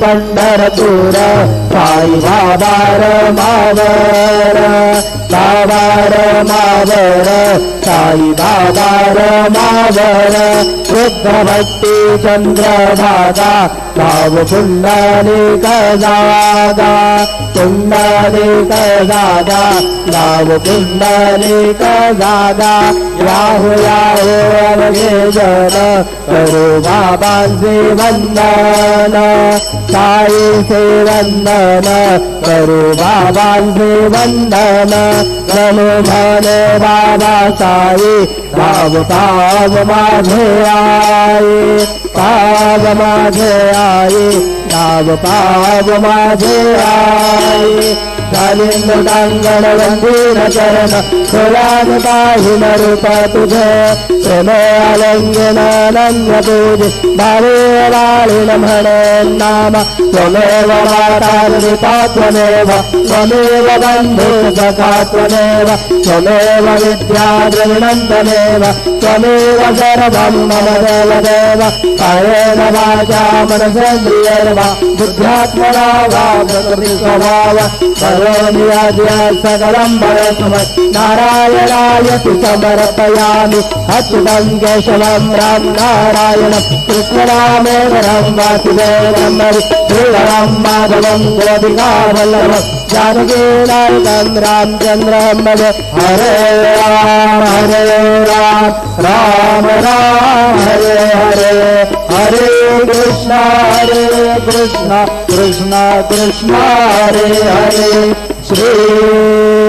पंढरपूर साई बाबा रमावर बाबा रमावर साई बाबा रमावर शुद्ध भक्ती चंद्रभागा भाव पुंडलिक जागा पुंडलिक जागा भाव पुंडलिक जागा याहो याहो अवघे जन करो बाबांचे वंदन साई से वंदन करो बाबांचे वंदन नमो म्हणे बाबा साई भाव पाव माझे आई पाव माझे आई नाव पाव माझे आई कालिंदांगण वंदीर चरण सोलान पाहिन रूप तुझे प्रेम आलिंगनानंद तुझे भावे वाळीन म्हणे नाम त्वमेव माता पिता त्वमेव त्वमेव बंधु सखा त्वमेव त्वमेव विद्या द्रविणं त्वमेव त्वमेव सर्वं मम देव देव कायेन वाचा मनसेन्द्रियैर्वा बुद्ध्यात्मना वा प्रकृतिस्वभाव सकलं परस्मै नारायणायति समर्पयामि अच्युतं केशवं राम नारायणं कृष्णरामेवरं वासुदेवं श्रीधरं माधवं गोपिकावल्लभं जानकीनायकं रामचन्द्रं भजे हरे राम राम राम हरे हरे हरे कृष्ण कृष्ण कृष्ण हरे हरे श्री